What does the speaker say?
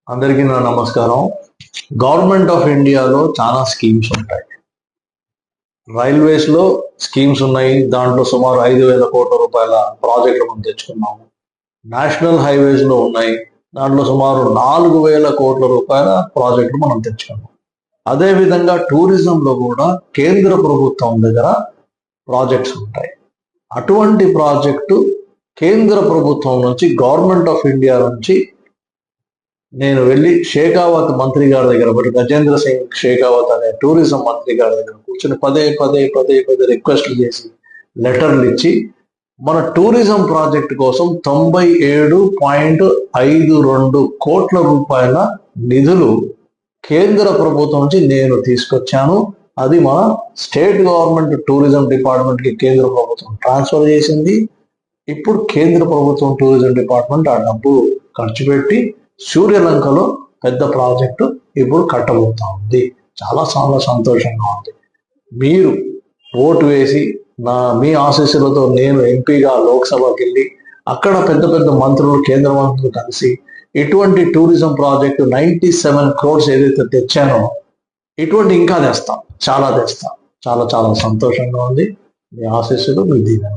అందరికీ నా నమస్కారం. గవర్నమెంట్ ఆఫ్ ఇండియాలో చాలా స్కీమ్స్ ఉంటాయి. రైల్వేస్ లో స్కీమ్స్ ఉన్నాయి. దాంట్లో సుమారు 5,000 కోట్ల రూపాయల ప్రాజెక్టులు మనం తెచ్చుకున్నాము. నేషనల్ హైవేస్ లో ఉన్నాయి. దాంట్లో సుమారు 4,000 కోట్ల రూపాయల ప్రాజెక్టులు మనం తెచ్చుకున్నాం. అదేవిధంగా టూరిజంలో కూడా కేంద్ర ప్రభుత్వం దగ్గర ప్రాజెక్ట్స్ ఉంటాయి. అటువంటి ప్రాజెక్టు కేంద్ర ప్రభుత్వం నుంచి, గవర్నమెంట్ ఆఫ్ ఇండియా నుంచి నేను వెళ్ళి షేకావత్ మంత్రి గారి దగ్గర, గజేంద్ర సింగ్ షేకావత్ అనే టూరిజం మంత్రి గారి దగ్గర కూర్చొని పదే రిక్వెస్ట్లు చేసి లెటర్లు ఇచ్చి మన టూరిజం ప్రాజెక్ట్ కోసం 97.52 కోట్ల రూపాయల నిధులు కేంద్ర ప్రభుత్వం నుంచి నేను తీసుకొచ్చాను. అది మన స్టేట్ గవర్నమెంట్ టూరిజం డిపార్ట్మెంట్ కి కేంద్ర ప్రభుత్వం ట్రాన్స్ఫర్ చేసింది. ఇప్పుడు కేంద్ర ప్రభుత్వం టూరిజం డిపార్ట్మెంట్ ఆ డబ్బు ఖర్చు పెట్టి సూర్యలంకలో పెద్ద ప్రాజెక్టు ఇప్పుడు కట్టబోతా ఉంది. చాలా చాలా సంతోషంగా ఉంది. మీరు ఓటు వేసి మీ ఆశీస్సులతో నేను ఎంపీగా లోక్సభకి వెళ్ళి అక్కడ పెద్ద పెద్ద మంత్రులు, కేంద్ర మంత్రులు కలిసి ఇటువంటి టూరిజం ప్రాజెక్టు 97 crores ఏదైతే తెచ్చానో ఇటువంటి ఇంకా తెస్తాం, చాలా తెస్తాం. చాలా చాలా సంతోషంగా ఉంది. మీ ఆశీస్సులు, మీ దీవెన.